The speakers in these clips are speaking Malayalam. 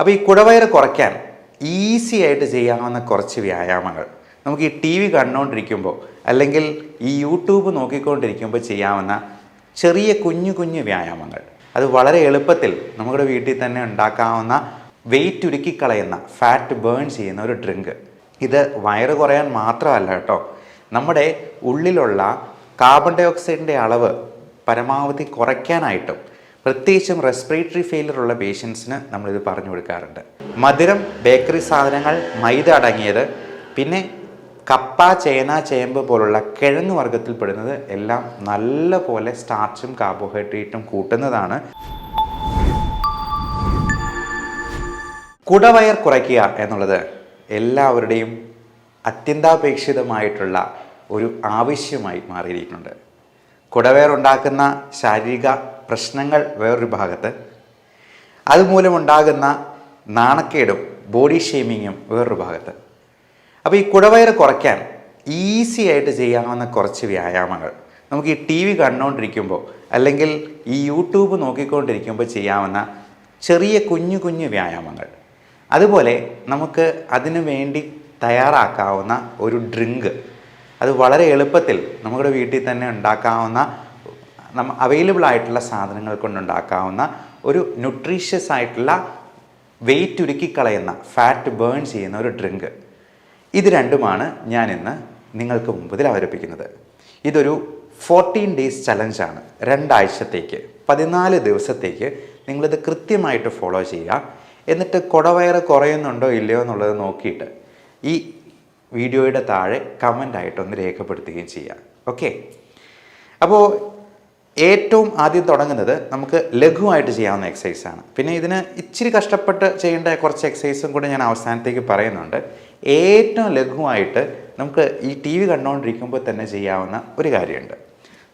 അപ്പോൾ ഈ കുടവയറ് കുറയ്ക്കാൻ ഈസി ആയിട്ട് ചെയ്യാവുന്ന കുറച്ച് വ്യായാമങ്ങൾ നമുക്ക് ഈ ടി വി കണ്ടുകൊണ്ടിരിക്കുമ്പോൾ അല്ലെങ്കിൽ ഈ യൂട്യൂബ് നോക്കിക്കൊണ്ടിരിക്കുമ്പോൾ ചെയ്യാവുന്ന ചെറിയ കുഞ്ഞു കുഞ്ഞു വ്യായാമങ്ങൾ, അത് വളരെ എളുപ്പത്തിൽ നമ്മുടെ വീട്ടിൽ തന്നെ ഉണ്ടാക്കാവുന്ന വെയിറ്റ് ഉരുക്കിക്കളയുന്ന, ഫാറ്റ് ബേൺ ചെയ്യുന്ന ഒരു ഡ്രിങ്ക്. ഇത് വയറ് കുറയാൻ മാത്രമല്ല കേട്ടോ, നമ്മുടെ ഉള്ളിലുള്ള കാർബൺ ഡൈ ഓക്സൈഡിൻ്റെ അളവ് പരമാവധി കുറയ്ക്കാനായിട്ടും പ്രത്യേകിച്ചും റെസ്പിറേറ്ററി ഫെയിലിയർ ഉള്ള പേഷ്യൻസിന് നമ്മളിത് പറഞ്ഞു കൊടുക്കാറുണ്ട്. മധുരം, ബേക്കറി സാധനങ്ങൾ, മൈദ അടങ്ങിയത്, പിന്നെ കപ്പ, ചേന, ചേമ്പ് പോലുള്ള കിഴങ്ങ് വർഗ്ഗത്തിൽപ്പെടുന്നത് എല്ലാം നല്ല പോലെ സ്റ്റാർച്ചും കാർബോഹൈഡ്രേറ്റും കൂട്ടുന്നതാണ്. കുടവയർ കുറയ്ക്കുക എന്നുള്ളത് എല്ലാവരുടെയും അത്യന്താപേക്ഷിതമായിട്ടുള്ള ഒരു ആവശ്യമായി മാറിയിരിക്കുന്നുണ്ട്. കുടവയർ ഉണ്ടാക്കുന്ന ശാരീരിക പ്രശ്നങ്ങൾ വേറൊരു ഭാഗത്ത്, അതുമൂലമുണ്ടാകുന്ന നാണക്കേടും ബോഡി ഷേമിങ്ങും വേറൊരു ഭാഗത്ത്. അപ്പോൾ ഈ കുടവയറ് കുറയ്ക്കാൻ ഈസി ആയിട്ട് ചെയ്യാവുന്ന കുറച്ച് വ്യായാമങ്ങൾ നമുക്ക് ഈ ടി വി കണ്ടുകൊണ്ടിരിക്കുമ്പോൾ അല്ലെങ്കിൽ ഈ യൂട്യൂബ് നോക്കിക്കൊണ്ടിരിക്കുമ്പോൾ ചെയ്യാവുന്ന ചെറിയ കുഞ്ഞു കുഞ്ഞു വ്യായാമങ്ങൾ, അതുപോലെ നമുക്ക് അതിനു വേണ്ടി തയ്യാറാക്കാവുന്ന ഒരു ഡ്രിങ്ക്, അത് വളരെ എളുപ്പത്തിൽ നമ്മുടെ വീട്ടിൽ തന്നെ ഉണ്ടാക്കാവുന്ന അവൈലബിൾ ആയിട്ടുള്ള സാധനങ്ങൾ കൊണ്ടുണ്ടാക്കാവുന്ന ഒരു ന്യൂട്രീഷ്യസ് ആയിട്ടുള്ള വെയിറ്റ് ഉരുക്കിക്കളയുന്ന, ഫാറ്റ് ബേൺ ചെയ്യുന്ന ഒരു ഡ്രിങ്ക്. ഇത് രണ്ടുമാണ് ഞാൻ ഇന്ന് നിങ്ങൾക്ക് മുമ്പിൽ അവതരിപ്പിക്കുന്നത്. ഇതൊരു 14 ഡേയ്സ് ചലഞ്ചാണ്. 2 ആഴ്ചത്തേക്ക് 14 ദിവസത്തേക്ക് നിങ്ങളിത് കൃത്യമായിട്ട് ഫോളോ ചെയ്യുക. എന്നിട്ട് കുടവയറ് കുറയുന്നുണ്ടോ ഇല്ലയോ എന്നുള്ളത് നോക്കിയിട്ട് ഈ വീഡിയോയുടെ താഴെ കമൻ്റായിട്ടൊന്ന് രേഖപ്പെടുത്തുകയും ചെയ്യുക. ഓക്കെ, അപ്പോൾ ഏറ്റവും ആദ്യം തുടങ്ങുന്നത് നമുക്ക് ലഘുവായിട്ട് ചെയ്യാവുന്ന എക്സസൈസാണ്. പിന്നെ ഇതിന് ഇച്ചിരി കഷ്ടപ്പെട്ട് ചെയ്യേണ്ട കുറച്ച് എക്സസൈസും കൂടെ ഞാൻ അവസാനത്തേക്ക് പറയുന്നുണ്ട്. ഏറ്റവും ലഘുവായിട്ട് നമുക്ക് ഈ ടി വി കണ്ടുകൊണ്ടിരിക്കുമ്പോൾ തന്നെ ചെയ്യാവുന്ന ഒരു കാര്യമുണ്ട്.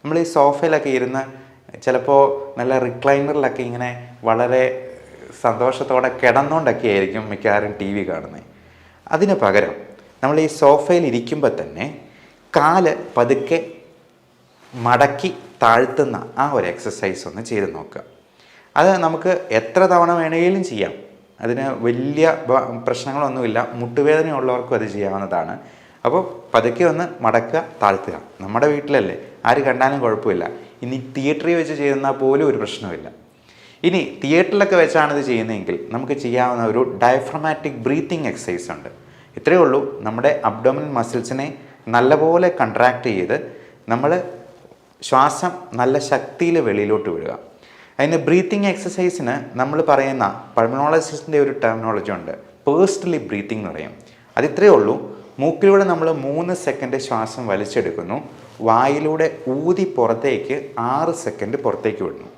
നമ്മൾ ഈ സോഫയിലൊക്കെ ഇരുന്ന് ചിലപ്പോൾ നല്ല റിക്ലൈനറിലൊക്കെ ഇങ്ങനെ വളരെ സന്തോഷത്തോടെ കിടന്നുകൊണ്ടൊക്കെ ആയിരിക്കും മിക്കവാറും ടി വി കാണുന്നത്. അതിന് പകരം നമ്മൾ ഈ സോഫയിൽ ഇരിക്കുമ്പോൾ തന്നെ കാല് പതുക്കെ മടക്കി താഴ്ത്തുന്ന ആ ഒരു എക്സസൈസ് ഒന്ന് ചെയ്ത് നോക്കുക. അത് നമുക്ക് എത്ര തവണ വേണമെങ്കിലും ചെയ്യാം. അതിന് വലിയ പ്രശ്നങ്ങളൊന്നുമില്ല. മുട്ടുവേദനയുള്ളവർക്കും അത് ചെയ്യാവുന്നതാണ്. അപ്പോൾ പതുക്കെ ഒന്ന് മടക്കുക, താഴ്ത്തുക. നമ്മുടെ വീട്ടിലല്ലേ, ആര് കണ്ടാലും കുഴപ്പമില്ല. ഇനി തിയേറ്ററിൽ വെച്ച് ചെയ്യുന്നാൽ പോലും ഒരു പ്രശ്നമില്ല. ഇനി തിയേറ്ററിലൊക്കെ വെച്ചാണ് ഇത് ചെയ്യുന്നതെങ്കിൽ നമുക്ക് ചെയ്യാവുന്ന ഒരു ഡയഫ്രമാറ്റിക് ബ്രീത്തിങ് എക്സസൈസ് ഉണ്ട്. ഇത്രയേ ഉള്ളൂ. നമ്മുടെ അബ്ഡോമിനൽ മസിൽസിനെ നല്ലപോലെ കൺട്രാക്ട് ചെയ്ത് നമ്മൾ ശ്വാസം നല്ല ശക്തിയിൽ വെളിയിലോട്ട് വിടുക. അതിന് ബ്രീത്തിങ് എക്സസൈസിന് നമ്മൾ പറയുന്ന പൾമണോളജിസ്റ്റിൻ്റെ ഒരു ടെർമിനോളജി ഉണ്ട്, പേഴ്സണലി ബ്രീത്തിങ് എന്ന് പറയും. അതിത്രയേ ഉള്ളൂ. മൂക്കിലൂടെ നമ്മൾ 3 സെക്കൻഡ് ശ്വാസം വലിച്ചെടുക്കുന്നു, വായിലൂടെ ഊതി പുറത്തേക്ക് 6 സെക്കൻഡ് പുറത്തേക്ക് വിടുന്നു.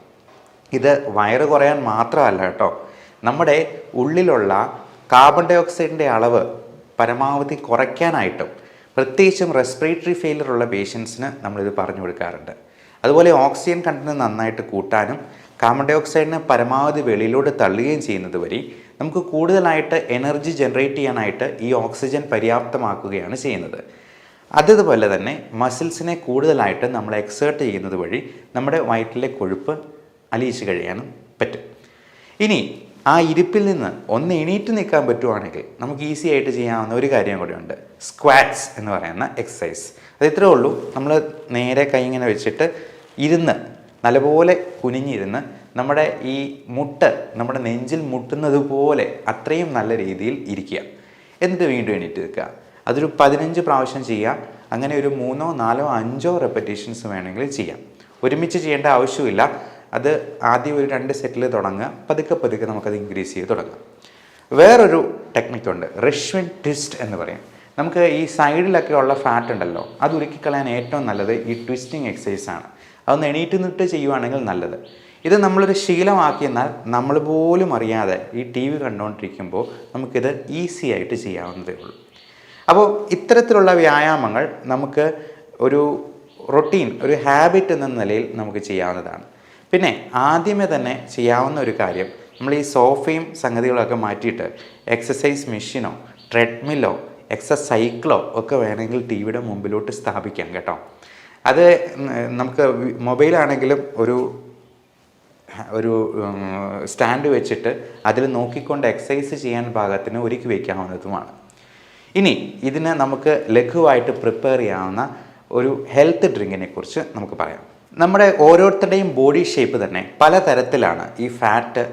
ഇത് വയറ് കുറയാൻ മാത്രമല്ല കേട്ടോ, നമ്മുടെ ഉള്ളിലുള്ള കാർബൺ ഡൈ ഓക്സൈഡിൻ്റെ അളവ് പരമാവധി കുറയ്ക്കാനായിട്ടും പ്രത്യേകിച്ചും റെസ്പിറേറ്ററി ഫെയിലിയർ ഉള്ള പേഷ്യൻസിന് നമ്മളിത് പറഞ്ഞു കൊടുക്കാറുണ്ട്. അതുപോലെ ഓക്സിജൻ കണ്ടന്റ് നന്നായിട്ട് കൂട്ടാനും കാർബൺ ഡൈ ഓക്സൈഡിനെ പരമാവധി വെളിയിലോട്ട് തള്ളുകയും ചെയ്യുന്നത് വഴി നമുക്ക് കൂടുതലായിട്ട് എനർജി ജനറേറ്റ് ചെയ്യാനായിട്ട് ഈ ഓക്സിജൻ പര്യാപ്തമാക്കുകയാണ് ചെയ്യുന്നത്. അതുപോലെ തന്നെ മസിൽസിനെ കൂടുതലായിട്ട് നമ്മൾ എക്സേർട്ട് ചെയ്യുന്നത് വഴി നമ്മുടെ വയറ്റിലെ കൊഴുപ്പ് അലിയിച്ച് കഴിയാനും പറ്റും. ഇനി ആ ഇരിപ്പിൽ നിന്ന് ഒന്ന് എണീറ്റ് നിൽക്കാൻ പറ്റുവാണെങ്കിൽ നമുക്ക് ഈസി ആയിട്ട് ചെയ്യാവുന്ന ഒരു കാര്യം കൂടിയുണ്ട്, സ്ക്വാറ്റ്സ് എന്ന് പറയുന്ന എക്സസൈസ്. അത് ഇത്രേ ഉള്ളൂ. നമ്മൾ നേരെ കൈ ഇങ്ങനെ വെച്ചിട്ട് ഇരുന്ന് നല്ലപോലെ കുനിഞ്ഞിരുന്ന് നമ്മുടെ ഈ മുട്ട് നമ്മുടെ നെഞ്ചിൽ മുട്ടുന്നത് പോലെ അത്രയും നല്ല രീതിയിൽ ഇരിക്കുക. എന്നിട്ട് വീണ്ടും എണീറ്റ് നിൽക്കുക. അതൊരു 15 പ്രാവശ്യം ചെയ്യുക. അങ്ങനെ ഒരു 3, 4, 5 റെപ്പറ്റീഷൻസ് വേണമെങ്കിൽ ചെയ്യാം. ഒരുമിച്ച് ചെയ്യേണ്ട ആവശ്യമില്ല. അത് ആദ്യം ഒരു 2 സെറ്റിൽ തുടങ്ങുക, പതുക്കെ പതുക്കെ നമുക്കത് ഇൻക്രീസ് ചെയ്ത് തുടങ്ങാം. വേറൊരു ടെക്നിക്കുണ്ട്, റിഷ്വിൻ ട്വിസ്റ്റ് എന്ന് പറയും. നമുക്ക് ഈ സൈഡിലൊക്കെ ഉള്ള ഫാറ്റ് ഉണ്ടല്ലോ, അത് ഉരുക്കിക്കളയാൻ ഏറ്റവും നല്ലത് ഈ ട്വിസ്റ്റിംഗ് എക്സസൈസാണ്. അതൊന്ന് എണീറ്റ് നിന്നിട്ട് ചെയ്യുവാണെങ്കിൽ നല്ലത്. ഇത് നമ്മളൊരു ശീലമാക്കിയെന്നാൽ നമ്മൾ പോലും അറിയാതെ ഈ ടി വി കണ്ടുകൊണ്ടിരിക്കുമ്പോൾ നമുക്കിത് ഈസി ആയിട്ട് ചെയ്യാവുന്നതേ ഉള്ളൂ. അപ്പോൾ ഇത്തരത്തിലുള്ള വ്യായാമങ്ങൾ നമുക്ക് ഒരു റൊട്ടീൻ, ഒരു ഹാബിറ്റ് എന്ന നിലയിൽ നമുക്ക് ചെയ്യാവുന്നതാണ്. പിന്നെ ആദ്യമേ തന്നെ ചെയ്യാവുന്ന ഒരു കാര്യം, നമ്മൾ ഈ സോഫയും സംഗതികളൊക്കെ മാറ്റിയിട്ട് എക്സസൈസ് മെഷീനോ ട്രെഡ്മില്ലോ സൈക്കിളോ ഒക്കെ വേണമെങ്കിൽ ടി വിയുടെ മുമ്പിലോട്ട് സ്ഥാപിക്കാം കേട്ടോ. അത് നമുക്ക് മൊബൈലാണെങ്കിലും ഒരു ഒരു സ്റ്റാൻഡ് വെച്ചിട്ട് അതിൽ നോക്കിക്കൊണ്ട് എക്സസൈസ് ചെയ്യാൻ പാകത്തിന് ഒരുക്കി വയ്ക്കാവുന്നതുമാണ്. ഇനി ഇതിന് നമുക്ക് ലഘുവായിട്ട് പ്രിപ്പയർ ചെയ്യാവുന്ന ഒരു ഹെൽത്ത് ഡ്രിങ്കിനെ കുറിച്ച് നമുക്ക് പറയാം. നമ്മുടെ ഓരോരുത്തരുടെയും ബോഡി ഷേപ്പ് തന്നെ പലതരത്തിലാണ് ഈ ഫാറ്റ്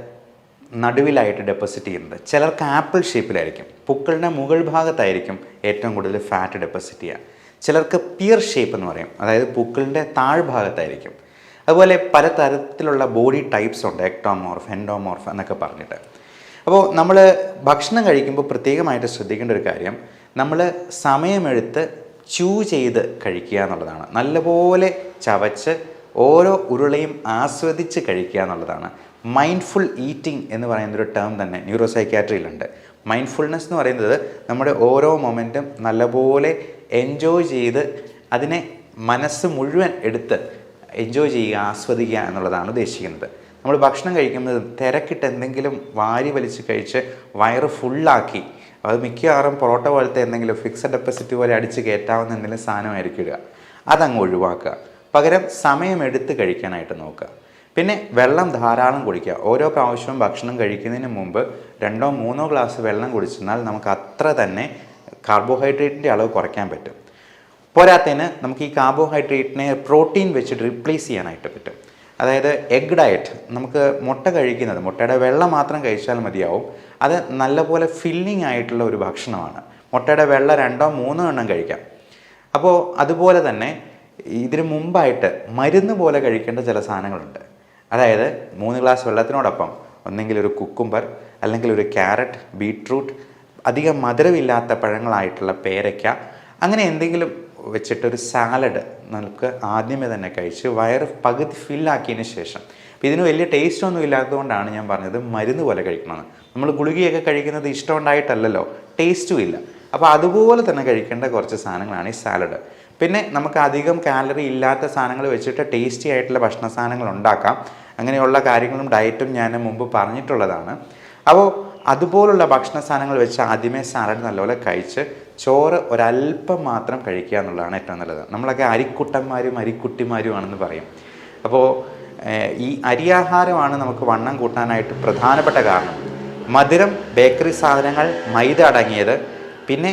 നടുവിലായിട്ട് ഡെപ്പോസിറ്റ് ചെയ്യുന്നത്. ചിലർക്ക് ആപ്പിൾ ഷേപ്പിലായിരിക്കും, പുക്കളുടെ മുകൾ ഭാഗത്തായിരിക്കും ഏറ്റവും കൂടുതൽ ഫാറ്റ് ഡെപ്പോസിറ്റ് ചെയ്യുക. ചിലർക്ക് പിയർ ഷേപ്പ് എന്ന് പറയും, അതായത് പുക്കളുടെ താഴ്ഭാഗത്തായിരിക്കും. അതുപോലെ പലതരത്തിലുള്ള ബോഡി ടൈപ്സ് ഉണ്ട്, എക്ടോമോർഫ്, എൻഡോമോർഫ് എന്നൊക്കെ പറഞ്ഞിട്ട്. അപ്പോൾ നമ്മൾ ഭക്ഷണം കഴിക്കുമ്പോൾ പ്രത്യേകമായിട്ട് ശ്രദ്ധിക്കേണ്ട ഒരു കാര്യം, നമ്മൾ സമയമെടുത്ത് ചെയ്ത് കഴിക്കുക എന്നുള്ളതാണ്. നല്ലപോലെ ചവച്ച് ഓരോ ഉരുളയും ആസ്വദിച്ച് കഴിക്കുക എന്നുള്ളതാണ്. മൈൻഡ്ഫുൾ ഈറ്റിംഗ് എന്ന് പറയുന്നൊരു ടേം തന്നെ ന്യൂറോ സൈക്യാട്രിയിലുണ്ട്. മൈൻഡ്ഫുൾനെസ് എന്ന് പറയുന്നത് നമ്മുടെ ഓരോ മൊമെൻറ്റും നല്ലപോലെ എൻജോയ് ചെയ്ത് അതിനെ മനസ്സ് മുഴുവൻ എടുത്ത് എൻജോയ് ചെയ്യുക, ആസ്വദിക്കുക എന്നുള്ളതാണ് ഉദ്ദേശിക്കുന്നത്. നമ്മൾ ഭക്ഷണം കഴിക്കുന്നത് തിരക്കിട്ട് എന്തെങ്കിലും വാരി വലിച്ച് കഴിച്ച് വയറ് ഫുള്ളാക്കി, അത് മിക്കവാറും പൊറോട്ട പോലത്തെ എന്തെങ്കിലും ഫിക്സഡ് ഡെപ്പോസിറ്റ് പോലെ അടിച്ച് കയറ്റാവുന്ന എന്തെങ്കിലും സാധനമായിരിക്കും ഇടുക. അതങ്ങ് ഒഴിവാക്കുക. പകരം സമയമെടുത്ത് കഴിക്കാനായിട്ട് നോക്കുക. പിന്നെ വെള്ളം ധാരാളം കുടിക്കുക. ഓരോ പ്രാവശ്യവും ഭക്ഷണം കഴിക്കുന്നതിന് മുമ്പ് 2-3 ഗ്ലാസ് വെള്ളം കുടിച്ചെന്നാൽ നമുക്ക് അത്ര തന്നെ കാർബോഹൈഡ്രേറ്റിൻ്റെ അളവ് കുറയ്ക്കാൻ പറ്റും. പോരാത്തതിന് നമുക്ക് ഈ കാർബോഹൈഡ്രേറ്റിനെ പ്രോട്ടീൻ വെച്ചിട്ട് റീപ്ലേസ് ചെയ്യാനായിട്ട് പറ്റും. അതായത് എഗ് ഡയറ്റ്, നമുക്ക് മുട്ട കഴിക്കുന്നത്, മുട്ടയുടെ വെള്ള മാത്രം കഴിച്ചാൽ മതിയാവും. അത് നല്ലപോലെ ഫില്ലിംഗ് ആയിട്ടുള്ള ഒരു ഭക്ഷണമാണ്. മുട്ടയുടെ വെള്ള 2-3 എണ്ണം കഴിക്കാം. അപ്പോൾ അതുപോലെ തന്നെ ഇതിന് മുമ്പായിട്ട് മരുന്ന് പോലെ കഴിക്കേണ്ട ചില സാധനങ്ങളുണ്ട്. അതായത് 3 ഗ്ലാസ് വെള്ളത്തിനോടൊപ്പം ഒന്നെങ്കിൽ ഒരു കുക്കുംബർ, അല്ലെങ്കിൽ ഒരു ക്യാരറ്റ്, ബീട്രൂട്ട്, അധികം മധുരമില്ലാത്ത പഴങ്ങളായിട്ടുള്ള പേരയ്ക്ക, അങ്ങനെ എന്തെങ്കിലും വെച്ചിട്ടൊരു സാലഡ് നമുക്ക് ആദ്യമേ തന്നെ കഴിച്ച് വയറ് പകുതി ഫില്ലാക്കിയതിന് ശേഷം, അപ്പോൾ ഇതിന് വലിയ ടേസ്റ്റ് ഒന്നും ഇല്ലാത്തതുകൊണ്ടാണ് ഞാൻ പറഞ്ഞത് മരുന്ന് പോലെ കഴിക്കണമെന്ന്. നമ്മൾ ഗുളികയൊക്കെ കഴിക്കുന്നത് ഇഷ്ടമുണ്ടായിട്ടല്ലല്ലോ, ടേസ്റ്റും ഇല്ല. അപ്പോൾ അതുപോലെ തന്നെ കഴിക്കേണ്ട കുറച്ച് സാധനങ്ങളാണ് ഈ സാലഡ്. പിന്നെ നമുക്ക് അധികം കാലറി ഇല്ലാത്ത സാധനങ്ങൾ വെച്ചിട്ട് ടേസ്റ്റി ആയിട്ടുള്ള ഭക്ഷണ സാധനങ്ങൾ ഉണ്ടാക്കാം. അങ്ങനെയുള്ള കാര്യങ്ങളും ഡയറ്റും ഞാൻ മുമ്പ് പറഞ്ഞിട്ടുള്ളതാണ്. അപ്പോൾ അതുപോലുള്ള ഭക്ഷണ സാധനങ്ങൾ വെച്ച് ആദ്യമേ സാലഡ് നല്ലപോലെ കഴിച്ച് ചോറ് ഒരല്പം മാത്രം കഴിക്കുക എന്നുള്ളതാണ് ഏറ്റവും നല്ലത്. നമ്മളൊക്കെ അരിക്കുട്ടന്മാരും അരിക്കുട്ടിമാരുമാണെന്ന് പറയും. അപ്പോൾ ഈ അരിയാഹാരമാണ് നമുക്ക് വണ്ണം കൂട്ടാനായിട്ട് പ്രധാനപ്പെട്ട കാരണം. മധുരം, ബേക്കറി സാധനങ്ങൾ, മൈദ അടങ്ങിയത്, പിന്നെ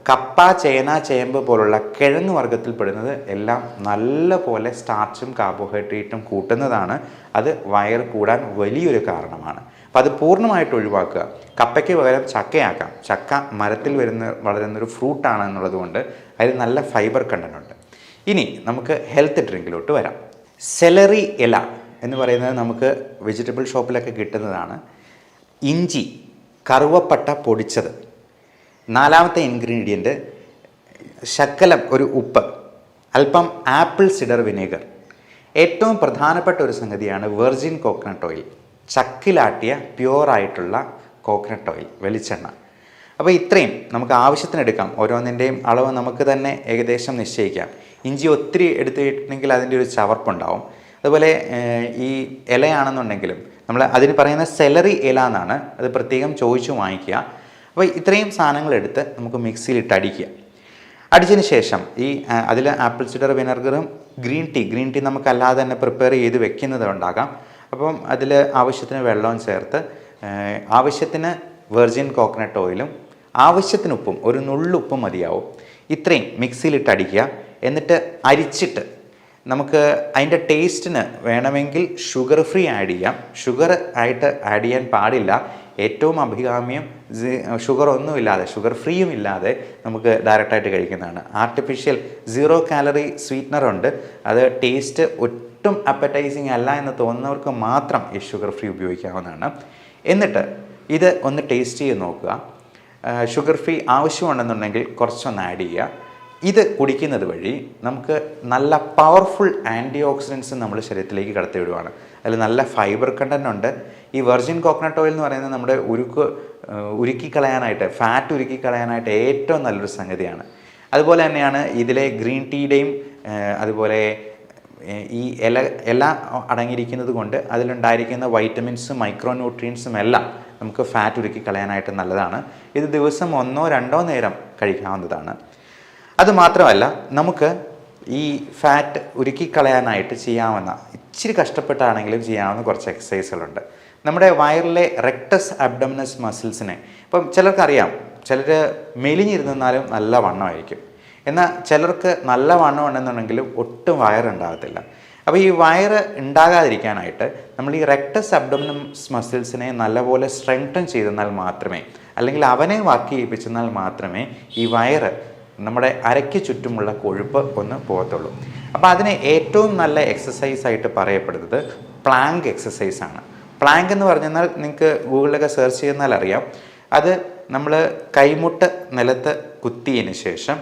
കപ്പ, ചേന, ചേമ്പ് പോലുള്ള കിഴങ്ങ് വർഗ്ഗത്തിൽപ്പെടുന്നത് എല്ലാം നല്ല പോലെ സ്റ്റാർച്ചും കാർബോഹൈഡ്രേറ്റും കൂട്ടുന്നതാണ്. അത് വയർ കൂടാൻ വലിയൊരു കാരണമാണ്. അപ്പോൾ അത് പൂർണ്ണമായിട്ട് ഒഴിവാക്കുക. കപ്പയ്ക്ക് പകരം ചക്കയാക്കാം. ചക്ക മരത്തിൽ വളരുന്നൊരു ഫ്രൂട്ടാണ് എന്നുള്ളത് കൊണ്ട് അതിൽ നല്ല ഫൈബർ കണ്ടൻ്റ് ഉണ്ട്. ഇനി നമുക്ക് ഹെൽത്ത് ഡ്രിങ്കിലോട്ട് വരാം. സെലറി ഇല എന്ന് പറയുന്നത് നമുക്ക് വെജിറ്റബിൾ ഷോപ്പിലൊക്കെ കിട്ടുന്നതാണ്. ഇഞ്ചി, കറുവപ്പട്ട പൊടിച്ചത്, 4ാമത്തെ ഇൻഗ്രീഡിയൻറ്റ് ശകലം ഒരു ഉപ്പ്, അല്പം ആപ്പിൾ സിഡർ വിനേഗർ. ഏറ്റവും പ്രധാനപ്പെട്ട ഒരു സംഗതിയാണ് വെർജിൻ കോക്കനട്ട് ഓയിൽ, ചക്കിലാട്ടിയ പ്യുവറായിട്ടുള്ള കോക്കനട്ട് ഓയിൽ, വെളിച്ചെണ്ണ. അപ്പോൾ ഇത്രയും നമുക്ക് ആവശ്യത്തിനെടുക്കാം. ഓരോന്നിൻ്റെയും അളവ് നമുക്ക് തന്നെ ഏകദേശം നിശ്ചയിക്കാം. ഇഞ്ചി ഒത്തിരി എടുത്തിട്ടുണ്ടെങ്കിൽ അതിൻ്റെ ഒരു ചവർപ്പുണ്ടാവും. അതുപോലെ ഈ ഇലയാണെന്നുണ്ടെങ്കിലും നമ്മൾ അതിന് പറയുന്ന സെലറി ഇല എന്നാണ്, അത് പ്രത്യേകം ചോദിച്ചു വാങ്ങിക്കുക. അപ്പോൾ ഇത്രയും സാധനങ്ങളെടുത്ത് നമുക്ക് മിക്സിയിലിട്ട് അടിക്കുക. അടിച്ചതിന് ശേഷം ഈ അതിൽ ആപ്പിൾ സിഡർ വിനെഗറും ഗ്രീൻ ടീ നമുക്കല്ലാതെ തന്നെ പ്രിപ്പയർ ചെയ്ത് വെക്കുന്നത് ഉണ്ടാകാം. അപ്പം അതിൽ ആവശ്യത്തിന് വെള്ളവും ചേർത്ത്, ആവശ്യത്തിന് വെർജിൻ കോക്കനട്ട് ഓയിലും, ആവശ്യത്തിന് ഉപ്പും, ഒരു നുള്ളുപ്പും മതിയാവും. ഇത്രയും മിക്സിയിലിട്ട് അടിക്കുക. എന്നിട്ട് അരിച്ചിട്ട് നമുക്ക് അതിൻ്റെ ടേസ്റ്റിന് വേണമെങ്കിൽ ഷുഗർ ഫ്രീ ആഡ് ചെയ്യാം. ഷുഗർ ആയിട്ട് ആഡ് ചെയ്യാൻ പാടില്ല. ഏറ്റവും അഭികാമ്യം ഷുഗർ ഒന്നുമില്ലാതെ, ഷുഗർ ഫ്രീയും ഇല്ലാതെ നമുക്ക് ഡയറക്റ്റായിട്ട് കഴിക്കുന്നതാണ്. ആർട്ടിഫിഷ്യൽ 0 കാലറി സ്വീറ്റ്നറുണ്ട്. അത് ടേസ്റ്റ് ഒട്ടും അപ്പറ്റൈസിങ് അല്ല എന്ന് തോന്നുന്നവർക്ക് മാത്രം ഈ ഷുഗർ ഫ്രീ ഉപയോഗിക്കാവുന്നതാണ്. എന്നിട്ട് ഇത് ഒന്ന് ടേസ്റ്റ് ചെയ്ത് നോക്കുക. ഷുഗർ ഫ്രീ ആവശ്യമുണ്ടെന്നുണ്ടെങ്കിൽ കുറച്ചൊന്ന് ആഡ് ചെയ്യുക. ഇത് കുടിക്കുന്നത് വഴി നമുക്ക് നല്ല പവർഫുൾ ആൻറ്റി ഓക്സിഡൻസ് നമ്മൾ ശരീരത്തിലേക്ക് കടത്തിവിടുവാണ്. അതിൽ നല്ല ഫൈബർ കണ്ടൻ്റ് ഉണ്ട്. ഈ വെർജിൻ കോക്കനട്ട് ഓയിൽ എന്ന് പറയുന്നത് നമ്മുടെ ഉരുക്കിക്കളയാനായിട്ട്, ഫാറ്റ് ഉരുക്കിക്കളയാനായിട്ട് ഏറ്റവും നല്ലൊരു സംഗതിയാണ്. അതുപോലെ തന്നെയാണ് ഇതിലെ ഗ്രീൻ ടീയുടെയും അതുപോലെ ഈ ഇല അടങ്ങിയിരിക്കുന്നത് കൊണ്ട് അതിലുണ്ടായിരിക്കുന്ന വൈറ്റമിൻസും മൈക്രോ ന്യൂട്രിയൻസും എല്ലാം നമുക്ക് ഫാറ്റ് ഉരുക്കിക്കളയാനായിട്ട് നല്ലതാണ്. ഇത് ദിവസം 1-2 നേരം കഴിക്കാവുന്നതാണ്. അതുമാത്രമല്ല, നമുക്ക് ഈ ഫാറ്റ് ഉരുക്കിക്കളയാനായിട്ട് ചെയ്യാവുന്ന ഇച്ചിരി കഷ്ടപ്പെട്ടാണെങ്കിലും ചെയ്യാവുന്ന കുറച്ച് എക്സസൈസുകളുണ്ട്. നമ്മുടെ വയറിലെ റെക്ടസ് അബ്ഡോമിനസ് മസിൽസിനെ ഇപ്പം ചിലർക്കറിയാം, ചിലർ മെലിഞ്ഞിരുന്നാലും നല്ല വണ്ണമായിരിക്കും, എന്നാൽ ചിലർക്ക് നല്ല വണ്ണം ഉണ്ടെന്നുണ്ടെങ്കിലും ഒട്ടും വയറുണ്ടാകത്തില്ല. അപ്പോൾ ഈ വയറ് ഉണ്ടാകാതിരിക്കാനായിട്ട് നമ്മൾ ഈ റെക്ടസ് അബ്ഡോമിനസ് മസിൽസിനെ നല്ലപോലെ സ്ട്രെങ്തൻ ചെയ്തെന്നാൽ മാത്രമേ, അല്ലെങ്കിൽ അവനെ വർക്ക് ചെയ്യിപ്പിച്ചെന്നാൽ മാത്രമേ ഈ വയറ് നമ്മുടെ അരയ്ക്ക് ചുറ്റുമുള്ള കൊഴുപ്പ് ഒന്ന് പോകത്തുള്ളൂ. അപ്പോൾ അതിന് ഏറ്റവും നല്ല എക്സസൈസായിട്ട് പറയപ്പെടുന്നത് പ്ലാങ്ക് എക്സസൈസാണ്. പ്ലാങ്ക് എന്ന് പറഞ്ഞാൽ നിങ്ങൾക്ക് ഗൂഗിളിലൊക്കെ സെർച്ച് ചെയ്യുന്നാൽ അറിയാം. അത് നമ്മൾ കൈമുട്ട് നിലത്ത് കുത്തിയതിന് ശേഷം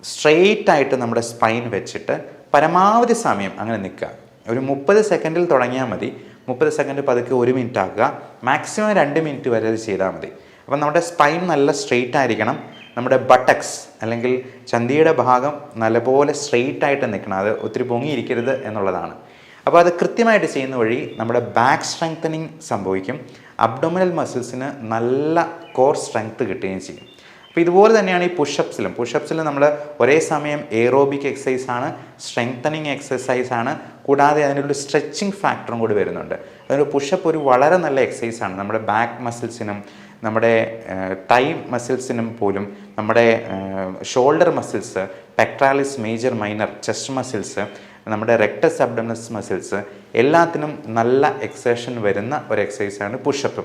സ്ട്രെയിറ്റ് ആയിട്ട് നമ്മുടെ സ്പൈൻ വെച്ചിട്ട് പരമാവധി സമയം അങ്ങനെ നിൽക്കുക. ഒരു 30 സെക്കൻഡിൽ തുടങ്ങിയാൽ മതി. 30 സെക്കൻഡ് പതുക്കെ 1 മിനിറ്റ് ആക്കുക. മാക്സിമം 2 മിനിറ്റ് വരെ അത് ചെയ്താൽ മതി. അപ്പം നമ്മുടെ സ്പൈൻ നല്ല സ്ട്രെയിറ്റ് ആയിരിക്കണം. നമ്മുടെ ബട്ടക്സ് അല്ലെങ്കിൽ ചന്തിയുടെ ഭാഗം നല്ലപോലെ സ്ട്രെയിറ്റ് ആയിട്ട് നിൽക്കണം. അത് ഒത്തിരി പൊങ്ങിയിരിക്കരുത് എന്നുള്ളതാണ്. അപ്പോൾ അത് കൃത്യമായിട്ട് ചെയ്യുന്ന വഴി നമ്മുടെ ബാക്ക് സ്ട്രെങ്തനിങ് സംഭവിക്കും. അബ്ഡോമിനൽ മസിൽസിന് നല്ല കോർ സ്ട്രെങ്ത് കിട്ടുകയും ചെയ്യും. അപ്പോൾ ഇതുപോലെ തന്നെയാണ് ഈ പുഷപ്സിലും നമ്മൾ ഒരേ സമയം എയറോബിക് എക്സസൈസാണ്, സ്ട്രെങ്തനിങ് എക്സസൈസാണ്, കൂടാതെ അതിനൊരു സ്ട്രെച്ചിങ് ഫാക്ടറും കൂടി വരുന്നുണ്ട്. അതിനൊരു പുഷപ്പ് ഒരു വളരെ നല്ല എക്സസൈസാണ്. നമ്മുടെ ബാക്ക് മസിൽസിനും നമ്മുടെ തൈ മസിൽസിനും പോലും, നമ്മുടെ shoulder muscles, pectoralis major minor, chest muscles, നമ്മുടെ റെക്ടസ് അബ്ഡോമിനസ് മസിൽസ് എല്ലാത്തിനും നല്ല എക്സേഷൻ വരുന്ന ഒരു എക്സസൈസാണ് പുഷപ്പ്.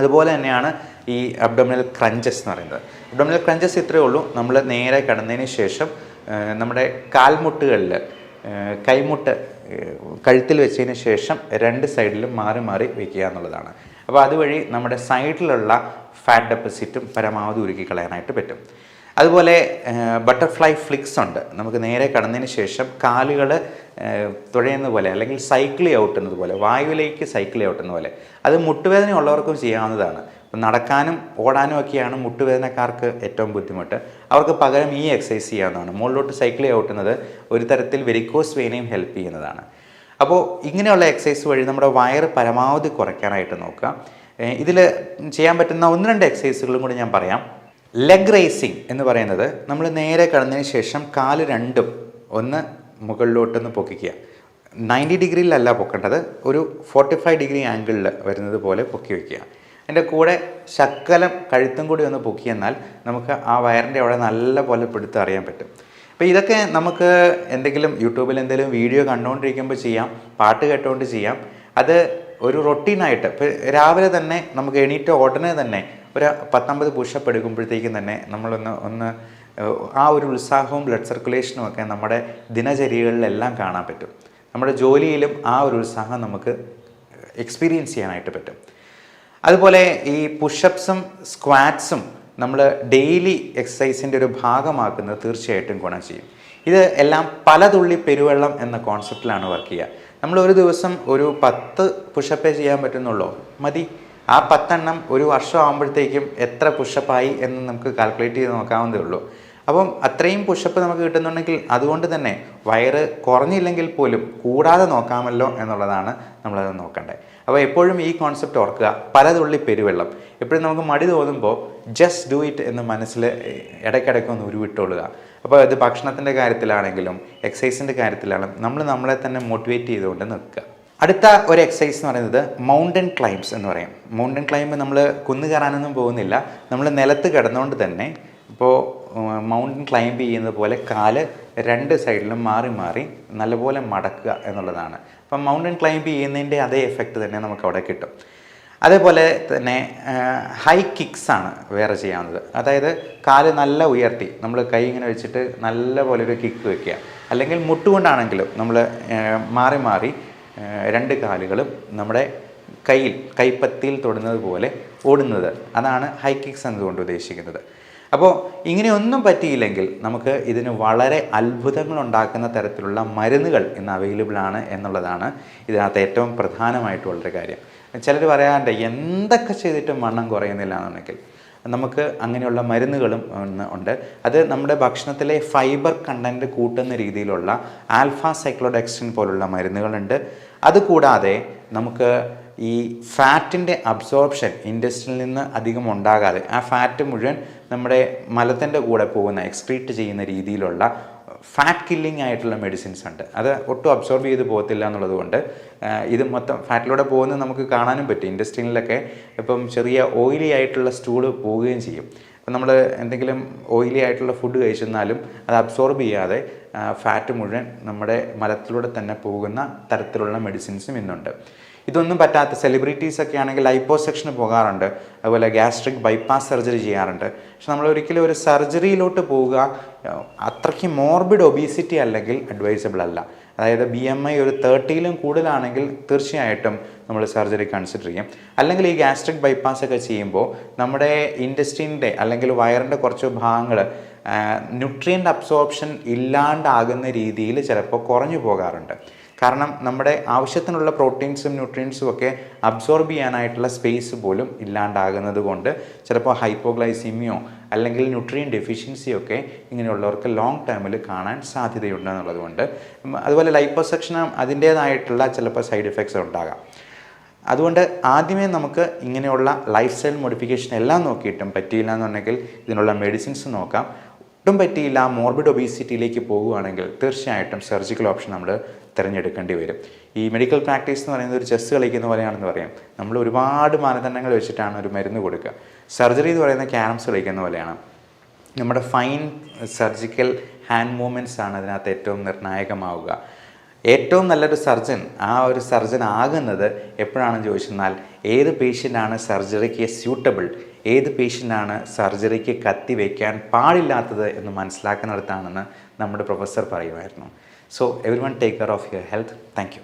അതുപോലെ തന്നെയാണ് ഈ അബ്ഡോമിനൽ ക്രഞ്ചസ് എന്ന് പറയുന്നത്. അബ്ഡോമിനൽ ക്രഞ്ചസ് ഇത്രയേ ഉള്ളൂ. നമ്മൾ നേരെ കിടന്നതിന് ശേഷം നമ്മുടെ കാൽമുട്ടുകളിൽ കൈമുട്ട് കഴുത്തിൽ വെച്ചതിന് ശേഷം 2 സൈഡിലും മാറി മാറി വയ്ക്കുക എന്നുള്ളതാണ്. അപ്പോൾ അതുവഴി നമ്മുടെ സൈഡിലുള്ള ഫാറ്റ് ഡെപ്പോസിറ്റും പരമാവധി ഉരുക്കി കളയാനായിട്ട് പറ്റും. അതുപോലെ ബട്ടർഫ്ലൈ ഫ്ലിക്സ് ഉണ്ട്. നമുക്ക് നേരെ കടന്നതിന് ശേഷം കാലുകൾ തുഴയുന്ന പോലെ അല്ലെങ്കിൽ സൈക്കിൾ ഔട്ടുന്നത് പോലെ, വായുവിലേക്ക് സൈക്കിൾ ഔട്ടുന്ന പോലെ, അത് മുട്ടുവേദന ഉള്ളവർക്കും ചെയ്യാവുന്നതാണ്. നടക്കാനും ഓടാനും ഒക്കെയാണ് മുട്ടുവേദനക്കാർക്ക് ഏറ്റവും ബുദ്ധിമുട്ട്. അവർക്ക് പകരം ഈ എക്സസൈസ് ചെയ്യാവുന്നതാണ്. മുകളിലോട്ട് സൈക്കിൾ ഔട്ടുന്നത് ഒരു തരത്തിൽ വെരിക്കോസ് വെയിനെയും ഹെൽപ്പ് ചെയ്യുന്നതാണ്. അപ്പോൾ ഇങ്ങനെയുള്ള എക്സസൈസ് വഴി നമ്മുടെ വയറ് പരമാവധി കുറയ്ക്കാനായിട്ട് നോക്കുക. ഇതിൽ ചെയ്യാൻ പറ്റുന്ന 1-2 എക്സസൈസുകളും കൂടി ഞാൻ പറയാം. ലെഗ് റേസിങ് എന്ന് പറയുന്നത് നമ്മൾ നേരെ കിടന്നതിന് ശേഷം കാല് രണ്ടും ഒന്ന് മുകളിലോട്ടൊന്ന് പൊക്കിക്കുക. 90 ഡിഗ്രിയിലല്ല പൊക്കേണ്ടത്, ഒരു 45 ഡിഗ്രി ആംഗിളിൽ വരുന്നത് പോലെ പൊക്കി വയ്ക്കുക. അതിൻ്റെ കൂടെ ശക്കലം കഴുത്തും കൂടി ഒന്ന് പൊക്കിയെന്നാൽ നമുക്ക് ആ വയറിൻ്റെ അവിടെ നല്ല പോലെ പിടുത്തം അറിയാൻ പറ്റും. അപ്പോൾ ഇതൊക്കെ നമുക്ക് എന്തെങ്കിലും യൂട്യൂബിൽ എന്തെങ്കിലും വീഡിയോ കണ്ടുകൊണ്ടിരിക്കുമ്പോൾ ചെയ്യാം, പാട്ട് കേട്ടുകൊണ്ട് ചെയ്യാം. അത് ഒരു റൊട്ടീനായിട്ട് ഇപ്പോൾ രാവിലെ തന്നെ നമുക്ക് എണീറ്റ ഉടനെ തന്നെ ഒരു 10-50 പുഷപ്പ് എടുക്കുമ്പോഴത്തേക്കും തന്നെ നമ്മളൊന്ന് ആ ഒരു ഉത്സാഹവും ബ്ലഡ് സർക്കുലേഷനും ഒക്കെ നമ്മുടെ ദിനചര്യകളിലെല്ലാം കാണാൻ പറ്റും. നമ്മുടെ ജോലിയിലും ആ ഒരു ഉത്സാഹം നമുക്ക് എക്സ്പീരിയൻസ് ചെയ്യാനായിട്ട് പറ്റും. അതുപോലെ ഈ പുഷപ്സും സ്ക്വാറ്റ്സും നമ്മൾ ഡെയിലി എക്സസൈസിൻ്റെ ഒരു ഭാഗമാക്കുന്നത് തീർച്ചയായിട്ടും ഗുണം ചെയ്യും. ഇത് എല്ലാം പല തുള്ളി പെരുവെള്ളം എന്ന കോൺസെപ്റ്റിലാണ് വർക്ക് ചെയ്യുക. നമ്മൾ ഒരു ദിവസം ഒരു 10 പുഷപ്പേ ചെയ്യാൻ പറ്റുന്നുള്ളൂ, മതി. ആ 10 എണ്ണം ഒരു വർഷം ആകുമ്പോഴത്തേക്കും എത്ര പുഷപ്പായി എന്ന് നമുക്ക് കാൽക്കുലേറ്റ് ചെയ്ത് നോക്കാവുന്നതേ ഉള്ളൂ. അപ്പം അത്രയും പുഷപ്പ് നമുക്ക് കിട്ടുന്നുണ്ടെങ്കിൽ അതുകൊണ്ട് തന്നെ വയറ് കുറഞ്ഞില്ലെങ്കിൽ പോലും കൂടാതെ നോക്കാമല്ലോ എന്നുള്ളതാണ് നമ്മളത് നോക്കേണ്ടത്. അപ്പോൾ എപ്പോഴും ഈ കോൺസെപ്റ്റ് ഓർക്കുക, പലതുള്ളി പെരുവെള്ളം. എപ്പോഴും നമുക്ക് മടി തോന്നുമ്പോൾ ജസ്റ്റ് ഡു ഇറ്റ് എന്ന് മനസ്സിൽ ഇടയ്ക്കിടയ്ക്കൊന്ന് ഉരുവിട്ടുകൊള്ളുക. അപ്പോൾ ഇത് ഭക്ഷണത്തിൻ്റെ കാര്യത്തിലാണെങ്കിലും എക്സസൈസിൻ്റെ കാര്യത്തിലാണെങ്കിലും നമ്മൾ നമ്മളെ തന്നെ മോട്ടിവേറ്റ് ചെയ്തുകൊണ്ട് നിൽക്കുക. അടുത്ത ഒരു എക്സസൈസ് എന്ന് പറയുന്നത് മൗണ്ടൻ ക്ലൈംബ്സ് എന്ന് പറയും. മൗണ്ടൻ ക്ലൈംബ് നമ്മൾ കുന്ന് കയറാനൊന്നും പോകുന്നില്ല, നമ്മൾ നിലത്ത് കിടന്നുകൊണ്ട് തന്നെ ഇപ്പോൾ മൗണ്ടൻ ക്ലൈംബ് ചെയ്യുന്നത് പോലെ കാല് 2 സൈഡിലും മാറി മാറി നല്ലപോലെ മടക്കുക എന്നുള്ളതാണ്. അപ്പം മൗണ്ടൻ ക്ലൈംബ് ചെയ്യുന്നതിൻ്റെ അതേ എഫക്റ്റ് തന്നെ നമുക്ക് അവിടെ കിട്ടും. അതേപോലെ തന്നെ ഹൈ കിക്സാണ് വേറെ ചെയ്യാവുന്നത്. അതായത് കാല് നല്ല ഉയർത്തി നമ്മൾ കൈ ഇങ്ങനെ വെച്ചിട്ട് നല്ല പോലെ ഒരു കിക്ക് വയ്ക്കുക, അല്ലെങ്കിൽ മുട്ടുകൊണ്ടാണെങ്കിലും നമ്മൾ മാറി മാറി 2 കാലുകളും നമ്മുടെ കൈപ്പത്തിയിൽ തൊടുന്നത് പോലെ ഓടുന്നത്, അതാണ് ഹൈ കിക്സ് എന്നതുകൊണ്ട് ഉദ്ദേശിക്കുന്നത്. അപ്പോൾ ഇങ്ങനെയൊന്നും പറ്റിയില്ലെങ്കിൽ നമുക്ക് ഇതിന് വളരെ അത്ഭുതങ്ങൾ ഉണ്ടാക്കുന്ന തരത്തിലുള്ള മരുന്നുകൾ ഇന്ന് അവൈലബിൾ ആണ് എന്നുള്ളതാണ് ഇതിനകത്ത് ഏറ്റവും പ്രധാനമായിട്ടുള്ളൊരു കാര്യം. ചിലർ പറയാറുണ്ട് എന്തൊക്കെ ചെയ്തിട്ടും വണ്ണം കുറയുന്നില്ല എന്നുണ്ടെങ്കിൽ നമുക്ക് അങ്ങനെയുള്ള മരുന്നുകളും ഉണ്ട്. അത് നമ്മുടെ ഭക്ഷണത്തിലെ ഫൈബർ കണ്ടൻറ്റ് കൂട്ടുന്ന രീതിയിലുള്ള ആൽഫ സൈക്ലോഡെക്സിൻ പോലുള്ള മരുന്നുകളുണ്ട്. അതുകൂടാതെ നമുക്ക് ഈ ഫാറ്റിൻ്റെ അബ്സോർപ്ഷൻ ഇൻഡസ്ട്രിയിൽ നിന്ന് അധികം ഉണ്ടാകാതെ ആ ഫാറ്റ് മുഴുവൻ നമ്മുടെ മലത്തിൻ്റെ കൂടെ പോകുന്ന എക്സ്ക്രീറ്റ് ചെയ്യുന്ന രീതിയിലുള്ള ഫാറ്റ് കില്ലിംഗ് ആയിട്ടുള്ള മെഡിസിൻസ് ഉണ്ട്. അത് ഒട്ടും അബ്സോർബ് ചെയ്ത് പോകത്തില്ല എന്നുള്ളത് കൊണ്ട് ഇത് മൊത്തം ഫാറ്റിലൂടെ പോകുന്നത് നമുക്ക് കാണാനും പറ്റും. ഇൻഡസ്ട്രിയിലൊക്കെ ഇപ്പം ചെറിയ ഓയിലി ആയിട്ടുള്ള സ്റ്റൂള് പോവുകയും ചെയ്യും. അപ്പം നമ്മൾ എന്തെങ്കിലും ഓയിലി ആയിട്ടുള്ള ഫുഡ് കഴിച്ചെന്നാലും അത് അബ്സോർബ് ചെയ്യാതെ ഫാറ്റ് മുഴുവൻ നമ്മുടെ മലത്തിലൂടെ തന്നെ പോകുന്ന തരത്തിലുള്ള മെഡിസിൻസും ഇന്നുണ്ട്. ഇതൊന്നും പറ്റാത്ത സെലിബ്രിറ്റീസൊക്കെ ആണെങ്കിൽ ലൈപ്പോസെക്ഷന് പോകാറുണ്ട്, അതുപോലെ ഗ്യാസ്ട്രിക് ബൈപ്പാസ് സർജറി ചെയ്യാറുണ്ട്. പക്ഷെ നമ്മൾ ഒരിക്കലും ഒരു സർജറിയിലോട്ട് പോവുക അത്രയ്ക്ക് മോർബിഡ് ഒബീസിറ്റി അല്ലെങ്കിൽ അഡ്വൈസബിൾ അല്ല. അതായത് BMI ഒരു 30-ലും കൂടുതലാണെങ്കിൽ തീർച്ചയായിട്ടും നമ്മൾ സർജറി കൺസിഡർ ചെയ്യും. അല്ലെങ്കിൽ ഈ ഗ്യാസ്ട്രിക് ബൈപ്പാസ് ഒക്കെ ചെയ്യുമ്പോൾ നമ്മുടെ ഇൻഡസ്ട്രീൻ്റെ അല്ലെങ്കിൽ വയറിൻ്റെ കുറച്ച് ഭാഗങ്ങൾ ന്യൂട്രിയൻ്റ് അബ്സോർപ്ഷൻ ഇല്ലാണ്ടാകുന്ന രീതിയിൽ ചിലപ്പോൾ കുറഞ്ഞു പോകാറുണ്ട്. കാരണം നമ്മുടെ ആവശ്യത്തിനുള്ള പ്രോട്ടീൻസും ന്യൂട്രിയൻസും ഒക്കെ അബ്സോർബ് ചെയ്യാനായിട്ടുള്ള സ്പേസ് പോലും ഇല്ലാണ്ടാകുന്നത് കൊണ്ട് ചിലപ്പോൾ ഹൈപ്പോഗ്ലൈസീമിയോ അല്ലെങ്കിൽ ന്യൂട്രിയൻ ഡെഫിഷ്യൻസിയോ ഒക്കെ ഇങ്ങനെയുള്ളവർക്ക് ലോങ് ടേമിൽ കാണാൻ സാധ്യതയുണ്ട് എന്നുള്ളത് കൊണ്ട്. അതുപോലെ ലൈപ്പോസെക്ഷൻ അതിൻ്റേതായിട്ടുള്ള ചിലപ്പോൾ സൈഡ് എഫക്ട്സ് ഉണ്ടാകാം. അതുകൊണ്ട് ആദ്യമേ നമുക്ക് ഇങ്ങനെയുള്ള ലൈഫ് സ്റ്റൈൽ മോഡിഫിക്കേഷൻ എല്ലാം നോക്കിയിട്ടും പറ്റിയില്ല എന്നുണ്ടെങ്കിൽ ഇതിനുള്ള മെഡിസിൻസ് നോക്കാം. ഒട്ടും പറ്റിയില്ല, മോർബിഡ് ഒബീസിറ്റിയിലേക്ക് പോകുകയാണെങ്കിൽ തീർച്ചയായിട്ടും സർജിക്കൽ ഓപ്ഷൻ നമ്മൾ തിരഞ്ഞെടുക്കേണ്ടി വരും. ഈ മെഡിക്കൽ പ്രാക്ടീസ് എന്ന് പറയുന്നത് ഒരു ചെസ്സ് കളിക്കുന്ന പോലെയാണെന്ന് പറയാം. നമ്മൾ ഒരുപാട് മാനദണ്ഡങ്ങൾ വെച്ചിട്ടാണ് ഒരു മരുന്ന് കൊടുക്കുക. സർജറി എന്ന് പറയുന്ന ക്യാരംസ് കളിക്കുന്ന പോലെയാണ്. നമ്മുടെ ഫൈൻ സർജിക്കൽ ഹാൻഡ് മൂവ്മെൻറ്റ്സ് ആണ് അതിനകത്ത് ഏറ്റവും നിർണായകമാവുക. ഏറ്റവും നല്ലൊരു സർജൻ ഒരു സർജൻ ആകുന്നത് എപ്പോഴാണെന്ന് ചോദിച്ചെന്നാൽ ഏത് പേഷ്യൻ്റാണ് സർജറിക്ക് സ്യൂട്ടബിൾ, ഏത് പേഷ്യൻ്റാണ് സർജറിക്ക് കത്തി വയ്ക്കാൻ പാടില്ലാത്തത് എന്ന് മനസ്സിലാക്കുന്നിടത്താണെന്ന് നമ്മുടെ പ്രൊഫസർ പറയുമായിരുന്നു. So everyone take care of your health. Thank you.